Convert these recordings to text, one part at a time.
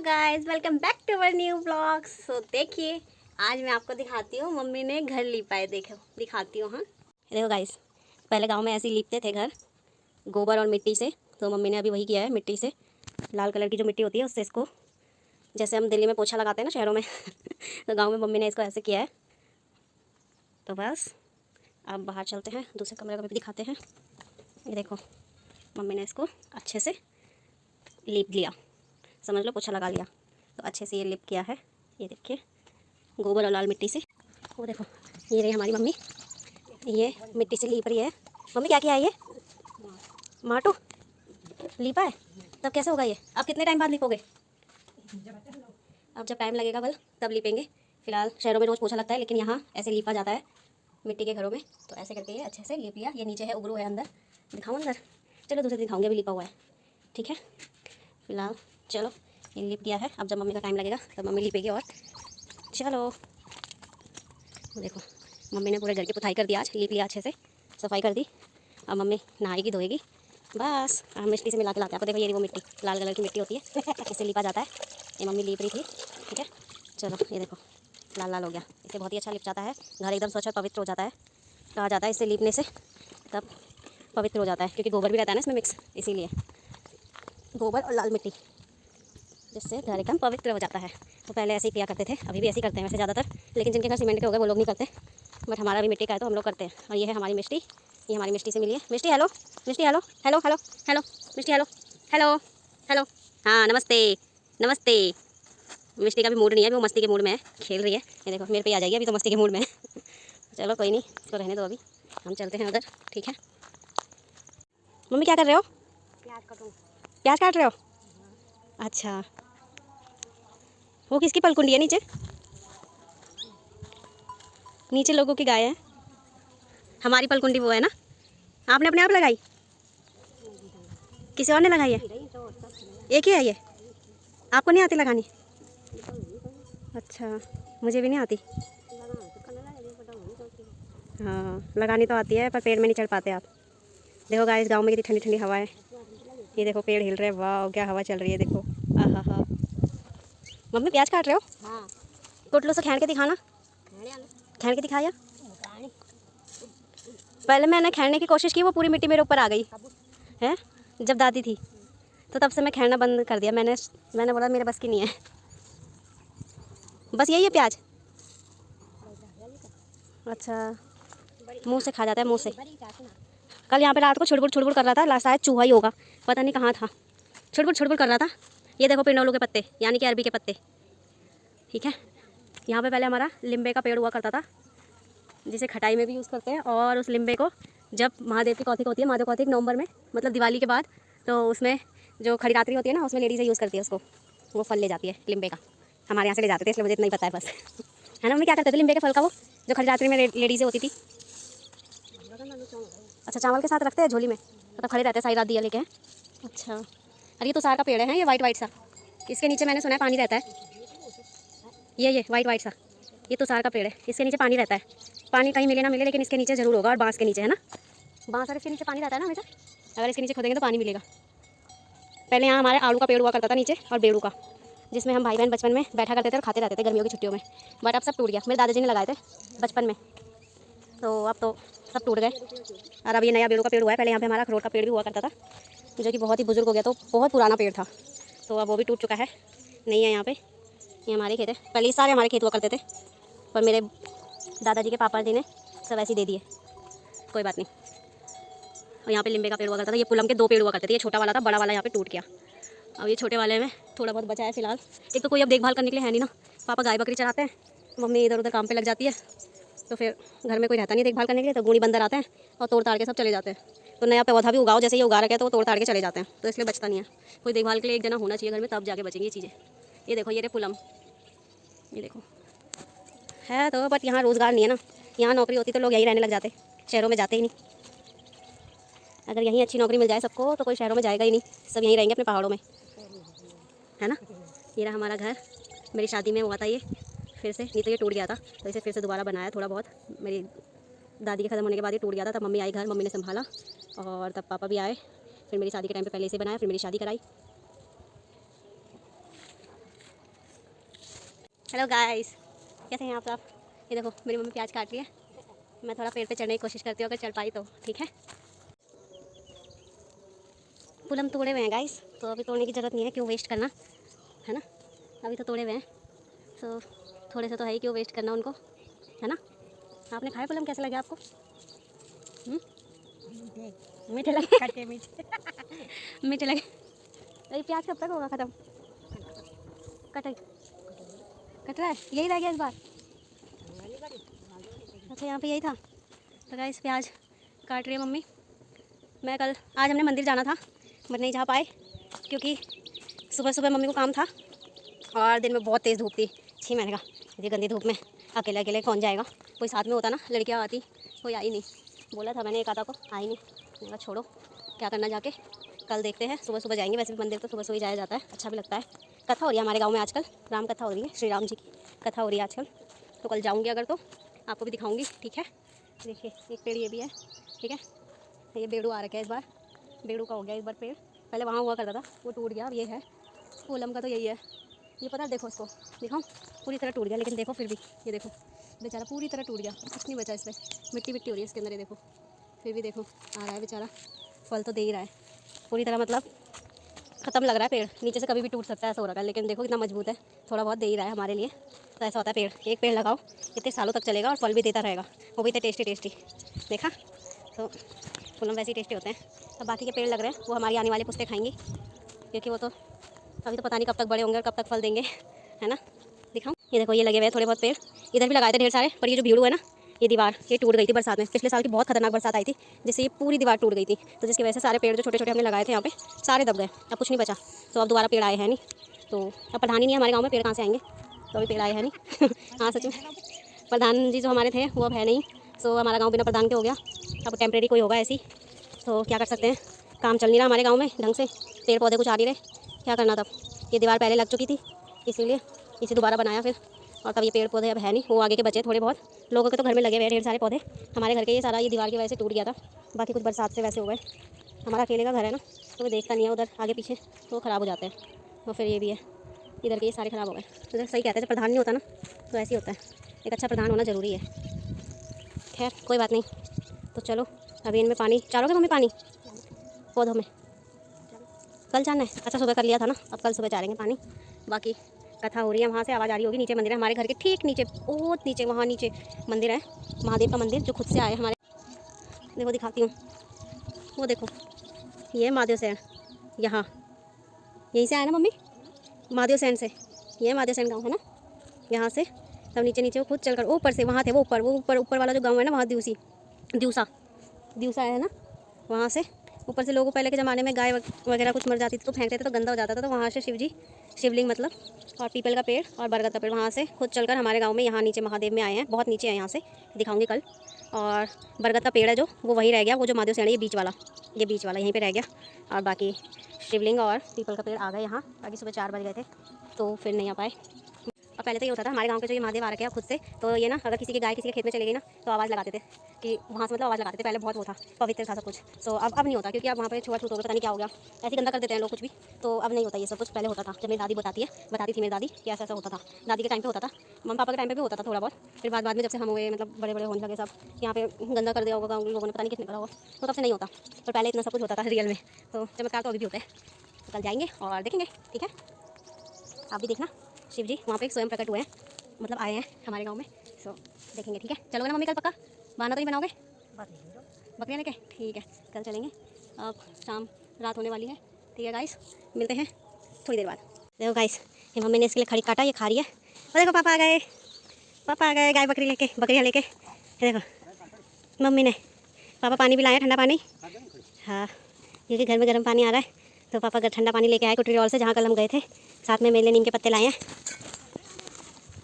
Guys, welcome back to our new blog. So देखिए, आज मैं आपको दिखाती हूँ मम्मी ने घर लिपा है। देखो दिखाती हूँ। हाँ देखो गाइस, पहले गांव में ऐसे ही लिपते थे घर, गोबर और मिट्टी से। तो मम्मी ने अभी वही किया है, मिट्टी से, लाल कलर की जो मिट्टी होती है उससे इसको, जैसे हम दिल्ली में पोछा लगाते हैं ना शहरों में तो गाँव में मम्मी ने इसको ऐसे किया है। तो बस अब बाहर चलते हैं, दूसरे कमरे का भी दिखाते हैं। ये देखो, मम्मी ने इसको अच्छे से लीप लिया, समझ लो पोछा लगा लिया। तो अच्छे से ये लिप किया है। ये देखिए, गोबर और लाल मिट्टी से। वो देखो, ये रही हमारी मम्मी, ये मिट्टी से लीप रही है। मम्मी क्या किया है ये? माटू लीपा है। तब कैसे होगा ये? आप कितने टाइम बाद लीपोगे? अब जब टाइम लगेगा बल तब लीपेंगे। फिलहाल शहरों में रोज़ पोछा लगता है, लेकिन यहाँ ऐसे लीपा जाता है मिट्टी के घरों में। तो ऐसे करके ये अच्छे से लीप लिया। ये नीचे है, उबरू है, अंदर दिखाऊँ अंदर? चलो दूसरे दिखाऊँगी, अभी लिपा हुआ है। ठीक है, फिलहाल चलो ये लिप दिया है। अब जब मम्मी का टाइम लगेगा तब मम्मी लिपेगी। और चलो देखो, मम्मी ने पूरे घर की पुताई कर दिया, आज लीप लिया, अच्छे से सफाई कर दी। अब मम्मी नहाएगी, धोएगी, बस हम मिट्टी से मिला के लाते हैं आपको। देखो, ये वो मिट्टी लाल कलर की मिट्टी होती है, इससे लिपा जाता है। ये मम्मी लीप रही थी। ठीक है, चलो ये देखो लाल लाल हो गया। इससे बहुत ही अच्छा लिप जाता है, घर एकदम स्वच्छ और पवित्र हो जाता है। कहा जाता है इससे लीपने से तब पवित्र हो जाता है, क्योंकि गोबर भी रहता है ना इसमें मिक्स, इसीलिए गोबर और लाल मिट्टी, जिससे घर एकदम पवित्र हो जाता है। तो पहले ऐसे ही किया करते थे, अभी भी ऐसे ही करते हैं वैसे ज़्यादातर, लेकिन जिनके घर सीमेंट के हो गए वो लोग नहीं करते। बट हमारा भी मिट्टी का है तो हम लोग करते हैं। और ये है हमारी मिट्टी, ये हमारी मिट्टी से मिली है। मिट्टी हेलो, मिट्टी हेलो, हेलो हेलो हेलो, मिट्टी हेलो, हेलो हेलो, हाँ नमस्ते नमस्ते। मिट्टी का भी मूड नहीं है, वो मस्ती के मूड में है, खेल रही है। ये देखो मेरे पे आ जाएगी, अभी तो मस्ती के मूड में है चलो कोई नहीं, इसको रहने दो, अभी हम चलते हैं उधर। ठीक है, मम्मी क्या कर रहे हो? प्याज काट रहा हूँ। प्याज काट रहे हो? अच्छा, वो किसकी पलकुंडी है नीचे? नीचे लोगों की गाय है, हमारी पलकुंडी वो है ना। आपने अपने आप लगाई? किसी और ने लगाई है? एक ही है ये? आपको नहीं आती लगानी? अच्छा, मुझे भी नहीं आती। हाँ लगानी तो आती है, पर पेड़ में नहीं चढ़ पाते आप। देखो गाइस, गांव में कितनी ठंडी ठंडी हवा है। ये देखो पेड़ हिल रहे हैं, वाह क्या हवा चल रही है, देखो आहा हा। मम्मी प्याज काट रहे हो? हाँ। कुट लो से खैंड के दिखाना, खैंड के दिखाया। पहले मैंने खैंडने की कोशिश की, वो पूरी मिट्टी मेरे ऊपर आ गई है जब दादी थी, तो तब से मैं खैंडना बंद कर दिया। मैंने बोला मेरे बस की नहीं है। बस यही है प्याज? अच्छा, मुंह से खा जाता है, मुंह से। कल यहाँ पे रात को छुड़बुड़ कर रहा था, शायद चूहा ही होगा, पता नहीं कहाँ था, छुड़बुड़ कर रहा था। ये देखो पिंडोलू के पत्ते, यानी कि अरबी के पत्ते। ठीक है, यहाँ पे पहले हमारा लिम्बे का पेड़ हुआ करता था, जिसे खटाई में भी यूज़ करते हैं। और उस लिम्बे को जब महादेव की कौथिक होती है, महादेव कौथिक नवंबर में, मतलब दिवाली के बाद, तो उसमें जो खड़ी रात्रि होती है ना, उसमें लेडीज़ें यूज़ करती है उसको, वो फल ले जाती है लिम्बे का। हमारे यहाँ से ले जाते थे, इसलिए मुझे इतना ही पता है बस है ना। मम्मी क्या करते थे लिम्बे के फल का, वो जो खड़ी रात्रि में लेडीज़ें होती थी? अच्छा, चावल के साथ रखते हैं झोली में, मतलब खड़े रहते हैं सारी रात दिया लेके। अच्छा, अरे ये तो सार का पेड़ है, ये वाइट वाइट सा, इसके नीचे मैंने सुना है पानी रहता है। ये वाइट वाइट सा, ये तो सार का पेड़ है, इसके नीचे पानी रहता है। पानी कहीं मिले ना मिले, लेकिन इसके नीचे ज़रूर होगा, और बांस के नीचे है ना, बांस और इसके नीचे पानी रहता है ना हमेशा। अगर इसके नीचे खोदेंगे तो पानी मिलेगा। पहले यहाँ हमारे आड़ू का पेड़ हुआ करता था नीचे, और बेड़ू का, जिसमें हम भाई बहन बचपन में बैठा करते थे और खाते रहते थे गर्मियों की छुट्टियों में। बट अब सब टूट गया, मेरे दादाजी ने लगाए थे बचपन में, तो अब तो सब टूट गए। और अब ये नया बेड़ू का पेड़ हुआ है। पहले यहाँ पे हमारा अखरोट का पेड़ भी हुआ करता था, जो कि बहुत ही बुजुर्ग हो गया, तो बहुत पुराना पेड़ था, तो अब वो भी टूट चुका है, नहीं है यहाँ पे। ये हमारे खेत है, पहले सारे हमारे खेत हुआ करते थे, पर मेरे दादाजी के पापा जी ने सब ऐसे ही दे दिए, कोई बात नहीं। और यहाँ पे लिम्बे का पेड़ हुआ करता था, ये पुलम के 2 पेड़ हुआ करते थे, ये छोटा वाला था, बड़ा वाला यहाँ पे टूट गया। अब ये छोटे वाले में थोड़ा बहुत बचा है फिलहाल। एक तो कोई अब देखभाल करने के लिए है नहीं ना, पापा गाय बकरी चराते हैं, मम्मी इधर उधर काम पे लग जाती है, तो फिर घर में कोई रहता नहीं देखभाल करने के लिए, तो गुणी बंदर आते हैं और तोड़ ताड़ के सब चले जाते हैं। तो नया पौधा भी उगाओ, जैसे ये उगा रखे हैं, तो वो तोड़ ताड़ के चले जाते हैं, तो इसलिए बचता नहीं है। कोई देखभाल के लिए एक जना होना चाहिए घर में, तब जाके बचेंगी ये चीज़ें। ये देखो, ये रे पुलम, ये देखो है तो, बट यहाँ रोज़गार नहीं है ना। यहाँ नौकरी होती तो लोग यहीं रहने लग जाते, शहरों में जाते ही नहीं। अगर यहीं अच्छी नौकरी मिल जाए सबको, तो कोई शहरों में जाएगा ही नहीं, सब यहीं रहेंगे अपने पहाड़ों में, है ना। ये रहा हमारा घर, मेरी शादी में हुआ था ये, फिर से, नहीं तो ये टूट गया था, तो इसे फिर से दोबारा बनाया थोड़ा बहुत। मेरी दादी के ख़त्म होने के बाद ये टूट गया था, तब मम्मी आई घर, मम्मी ने संभाला, और तब पापा भी आए, फिर मेरी शादी के टाइम पे पहले इसे बनाया, फिर मेरी शादी कराई। हेलो गाइस, कैसे हैं आप सब? ये देखो मेरी मम्मी प्याज काट रही है। मैं थोड़ा पेड़ पे चढ़ने की कोशिश करती हूँ, अगर चढ़ पाई तो ठीक है। फूल हम तोड़े हुए हैं गाइस, तो अभी तोड़ने की ज़रूरत नहीं है, क्यों वेस्ट करना, है ना। अभी तो तोड़े हुए हैं, तो थोड़े से तो है ही, क्यों वेस्ट करना उनको, है ना। आपने खाए फूल, कैसे लगे आपको? मीठे लगे? खट्टे मीठे मीठे लगे। अरे प्याज कब तक होगा ख़त्म? कट कट रहा है, यही रह गया इस बार। अच्छा यहाँ पे यही था। तो गाइस प्याज काट रही है मम्मी। मैं कल, आज हमने मंदिर जाना था बट नहीं जा पाए, क्योंकि सुबह सुबह मम्मी को काम था और दिन में बहुत तेज़ धूप थी। 6 महीने का इतनी गंदी धूप में अकेले अकेले कौन जाएगा, कोई साथ में होता ना, लड़कियाँ आती, कोई आई नहीं। बोला था मैंने एक आधा को, आई नहीं। मैंने कहा छोड़ो क्या करना, जाके कल देखते हैं, सुबह सुबह जाएंगे। वैसे भी मंदिर तो सुबह सुबह ही जाया जाता है, अच्छा भी लगता है। कथा हो रही है हमारे गाँव में आजकल, राम कथा हो रही है, श्री राम जी की कथा हो रही है आजकल। तो कल जाऊँगी अगर, तो आपको भी दिखाऊँगी, ठीक है। देखिए एक पेड़ ये भी है, ठीक है। ये बेड़ू आ रखा है इस बार, बेड़ू का हो गया इस बार पेड़। पहले वहाँ हुआ करता था, वो टूट गया, अब ये है। कोलम का तो यही है, ये पता है, देखो इसको दिखाऊँ, पूरी तरह टूट गया। लेकिन देखो फिर भी, ये देखो बेचारा पूरी तरह टूट गया, कुछ नहीं बचा इस पर, मिट्टी मिट्टी हो रही है इसके अंदर, ये देखो। फिर भी देखो आ रहा है बेचारा, फल तो दे ही रहा है पूरी तरह, मतलब ख़त्म लग रहा है पेड़, नीचे से कभी भी टूट सकता है, ऐसा हो रहा है। लेकिन देखो कितना मजबूत है, थोड़ा बहुत दे ही रहा है हमारे लिए। तो ऐसा होता है पेड़, एक पेड़ लगाओ इतने सालों तक चलेगा और फल भी देता रहेगा, वो भी इतने टेस्टी टेस्टी। देखा, तो फूल वैसे ही टेस्टी होते हैं। अब बाकी के पेड़ लग रहे हैं, वो हमारी आने वाली पुश्तें खाएंगी, क्योंकि वो तो अभी तो पता नहीं कब तक बड़े होंगे और कब तक फल देंगे, है ना। दिखाऊं, ये देखो ये लगे हुए हैं थोड़े बहुत पेड़, इधर भी लगाए थे ढेर सारे, पर ये जो भीड़ू है ना, ये दीवार ये टूट गई थी बरसात में। पिछले साल की बहुत खतरनाक बरसात आई थी, जिससे ये पूरी दीवार टूट गई थी। तो जिसकी वजह से सारे पेड़ जो छोटे छोटे हमने लगाए थे यहाँ पे, सारे दब गए, अब कुछ नहीं बचा। तो अब दोबारा पेड़ आए हैं नहीं, तो अब प्रधान ही नहीं है हमारे गाँव में, पेड़ कहाँ से आएंगे, तो अभी पेड़ आए हैं नहीं। हाँ सच में, प्रधान जी जो हमारे थे वो अब है नहीं, सो हमारा गाँव बिना प्रधान के हो गया। अब टेम्प्रेरी कोई होगा ऐसी, तो क्या कर सकते हैं, काम चल नहीं रहा हमारे गाँव में ढंग से, पेड़ पौधे कुछ आ नहीं रहे, क्या करना। तब ये दीवार पहले लग चुकी थी, इसीलिए इसे दोबारा बनाया फिर। और तब ये पेड़ पौधे अब है नहीं, वो आगे के बचे थोड़े बहुत, लोगों के तो घर में लगे हुए ढेर सारे पौधे। हमारे घर के ये सारा ये दीवार की वजह से टूट गया था, बाकी कुछ बरसात से वैसे हो गए। हमारा अकेले का घर है ना, तो वो देखता नहीं है उधर आगे पीछे, तो वो ख़राब हो जाते हैं। और फिर ये भी है, इधर के ये सारे ख़राब हो गए। तो सही कहते हैं, जब प्रधान नहीं होता ना तो ऐसे ही होता है, एक अच्छा प्रधान होना ज़रूरी है। खैर कोई बात नहीं, तो चलो अभी इनमें पानी चारोगे मम्मी, पानी पौधों में कल जाना है। अच्छा सुबह कर लिया था ना, अब कल सुबह चारेंगे पानी। बाकी कथा हो रही है, वहाँ से आवाज़ आ रही होगी, नीचे मंदिर है हमारे घर के ठीक नीचे, बहुत नीचे, वहाँ नीचे मंदिर है, महादेव का मंदिर, जो खुद से आए हमारे। देखो दिखाती हूँ, वो देखो ये महादेव सैन, यहाँ यहीं से आया ना मम्मी, महादेव सैन से, ये महादेव सैन गाँव है ना, यहाँ से तब नीचे नीचे वो खुद चल कर ऊपर से, वहाँ थे वो ऊपर, वो ऊपर ऊपर वाला जो गाँव है ना, वहाँ दिवसा दिवसा है ना, वहाँ से ऊपर से लोगों, पहले के ज़माने में गाय वगैरह कुछ मर जाती थी तो फेंकते थे तो गंदा हो जाता था, तो वहाँ से शिवलिंग मतलब, और पीपल का पेड़ और बरगद का पेड़, वहाँ से खुद चलकर हमारे गांव में यहाँ नीचे महादेव में आए हैं, बहुत नीचे है, यहाँ से दिखाऊंगी कल। और बरगद का पेड़ है जो, वो वहीं रह गया, वो जो महादेव सेण है, ये बीच वाला यहीं पे रह गया। और बाकी शिवलिंग और पीपल का पेड़ आ गए यहाँ, बाकी सुबह 4 बज गए थे तो फिर नहीं आ पाए। और पहले तो ये होता था हमारे गांव के जो ये महादेव आ रखे हैं खुद से, तो ये ना अगर किसी की गाय किसी के खेत में चली गई ना, तो आवाज़ लगाते थे कि वहाँ से, मतलब आवाज़ लगाते थे, पहले बहुत वो था, पवित्र था सब कुछ। सो अब नहीं होता, क्योंकि अब वहाँ पे छुआ छूत हो गया, पता नहीं क्या हो गया, ऐसे गंदा कर देते हैं लोग कुछ भी, तो अब नहीं होता ये सब कुछ। पहले होता था, जब मेरी दादी बताती थी मेरी दादी कि ऐसा ऐसा होता था, दादी के टाइम पे होता था, मम्मी पापा के टाइम पे भी होता था थोड़ा बहुत। फिर बाद में जब से हम हुए, मतलब बड़े बड़े होने लगे सब, यहाँ पे गंदा कर दिया होगा गाँव लोगों ने, पता नहीं कितने करा होगा, तो तब से नहीं होता। पर पहले इतना सब कुछ होता था रियल में, तो चमत्कार तो अभी भी होते हैं। तो कल जाएंगे और देखेंगे, ठीक है। आप भी देखना, शिव जी वहाँ पे स्वयं प्रकट हुए हैं, मतलब आए हैं हमारे गांव में, सो देखेंगे, ठीक है। चलोगे ना मम्मी कल पक्का, बहाना तो नहीं बनाओगे, बकरियाँ लेके, ठीक है कल चलेंगे। अब शाम रात होने वाली है, ठीक है गाइस, मिलते हैं थोड़ी देर बाद। देखो गाइस, ये मम्मी ने इसके लिए खड़ी काटा, ये खा रही है। और देखो पापा आ गए गाय बकरियाँ लेके। ये देखो मम्मी ने, पापा पानी भी लाए, ठंडा पानी, हाँ क्योंकि घर में गर्म पानी आ रहा है, तो पापा ठंडा पानी लेके आए कुटरीवाल से, जहाँ कल हम गए थे। साथ में मेरे लिए नीम के पत्ते लाए हैं।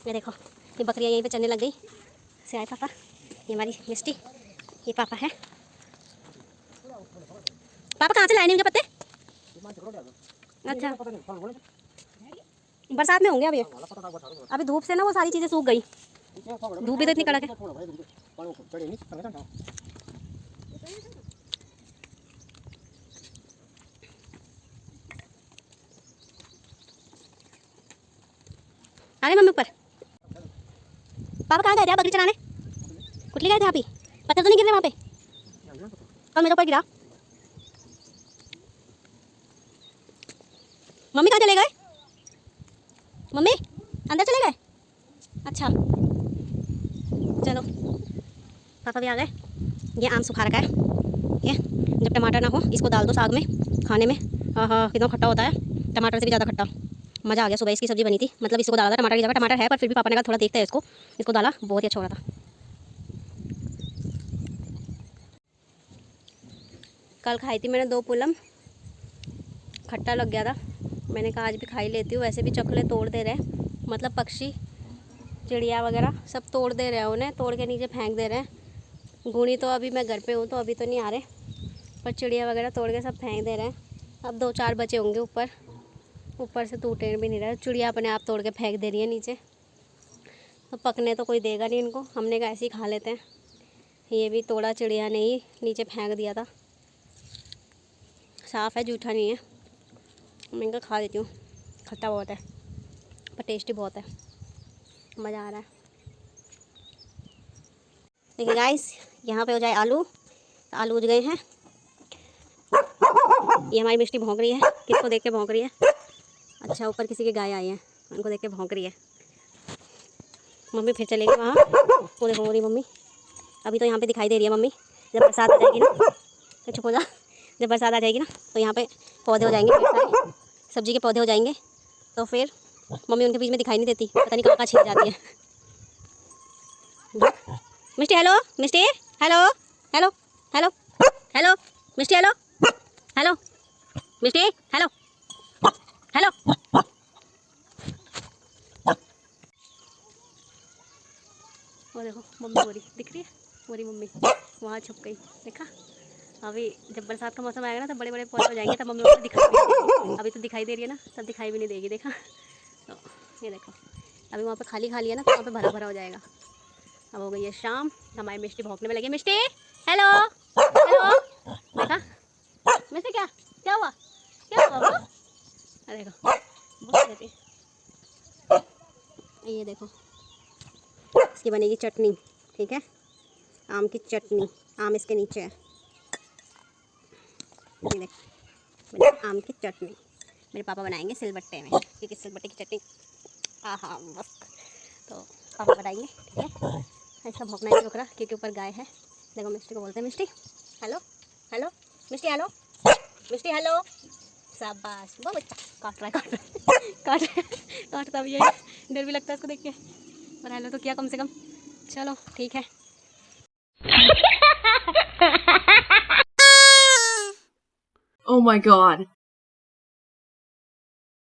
ये देखो ये बकरियाँ यहीं पे चलने लग गई, से आए पापा, ये हमारी मिस्टी, ये पापा है। पापा कहाँ से लाए नीम के पत्ते? अच्छा बरसात में होंगे अभी, अभी धूप से ना वो सारी चीज़ें सूख गई, धूप भी तो इतनी कड़क है। अरे मम्मी ऊपर पापा कहाँ गए थे आप बकरी चराने? कुटली गए थे आप ही? पत्थर तो नहीं गिर रहे वहाँ पे? कल मेरे ऊपर गिरा। मम्मी कहाँ चले गए? मम्मी अंदर चले गए? अच्छा चलो, पापा भी आ गए। ये आम सुखा रखा है, ये जब टमाटर ना हो इसको डाल दो साग में खाने में। हाँ हाँ, कितना खट्टा होता है, टमाटर से भी ज़्यादा खट्टा। मज़ा आ गया। सुबह इसकी सब्ज़ी बनी थी, मतलब इसको डाला था टमाटर की जगह। टमाटर है पर फिर भी पापा ने कहा थोड़ा देखते हैं इसको डाला, बहुत ही अच्छा हो रहा था। कल खाई थी मैंने 2 पुलम, खट्टा लग गया था। मैंने कहा आज भी खा ही लेती हूँ। वैसे भी चकले तोड़ दे रहे हैं, मतलब पक्षी चिड़िया वगैरह सब तोड़ दे रहे हैं, उन्हें तोड़ के नीचे फेंक दे रहे हैं। गुणी तो अभी मैं घर पे हूँ तो अभी तो नहीं आ रहे, पर चिड़िया वगैरह तोड़ के सब फेंक दे रहे हैं। अब 2-4 बचे होंगे ऊपर से टूटे भी नहीं रहे। चिड़िया अपने आप तोड़ के फेंक दे रही है नीचे, तो पकने तो कोई देगा नहीं इनको। हमने कहा ऐसे ही खा लेते हैं। ये भी तोड़ा चिड़िया ने ही नीचे फेंक दिया था। साफ़ है, जूठा नहीं है। मैं इनका खा लेती हूँ। खट्टा बहुत है पर टेस्टी बहुत है, मज़ा आ रहा है। देखिए गाइस, यहाँ पे हो जाए आलू, तो आलू उज गए हैं। ये हमारी मिष्टी भौंक रही है। किसको देख के भौंक रही है? अच्छा, ऊपर किसी की गाय आई है, उनको देख के भौंक रही है। मम्मी फिर चलेगी वहाँ। वो देखो मेरी मम्मी अभी तो यहाँ पे दिखाई दे रही है। मम्मी जब बरसात आ जाएगी ना, तो चुप हो जा। जब बरसात आ जाएगी ना तो यहाँ पे पौधे हो जाएंगे, सब्जी के पौधे हो जाएंगे, तो फिर मम्मी उनके बीच में दिखाई नहीं देती, पता नहीं कहाँ छिप जाती है। मिष्टी हेलो, मिष्टी हेलो, हेलो हेलो हेलो, मिष्टी हेलो, हेलो मिष्टी हेलो, हेलो। वो देखो मम्मी बोरी दिख रही है, बोरी मम्मी वहाँ छुप गई। देखा? अभी जब बरसात का मौसम आएगा ना, तब बड़े बड़े पौधे हो जाएंगे, तब मम्मी को दिखाई भी नहीं देगी। अभी तो दिखाई दे रही है ना, तब दिखाई भी नहीं देगी। देखा? तो ये देखो, अभी वहाँ पे खाली खाली है ना, तो वहाँ पे भरा भरा हो जाएगा। अब हो गई है शाम, हमारी मिष्टी भौंकने में लगी। मिष्टी हेलो, हेलो। देखा मिष्टी? क्या हुआ? क्या हुआ? अरे देखो बहुत रहती। ये देखो, इसकी बनेगी चटनी, ठीक है? आम की चटनी, आम इसके नीचे है। ये देखो आम की चटनी मेरे पापा बनाएंगे सिलबट्टे में, क्योंकि सिलबट्टे की चटनी हाँ मस्त। तो पापा बनाएंगे, ठीक है? ऐसा भौंकना है छोकरा, क्योंकि ऊपर गाय है। देखो मिष्टी को बोलते हैं मिष्टी हेलो, हेलो मिष्टी हेलो, मिष्टी हेलो। शाबाश, बहुत अच्छा। काट रहा है काटता भी है, डर भी लगता है इसको देख के, पर हेलो तो किया कम से कम। चलो ठीक है। Oh my god.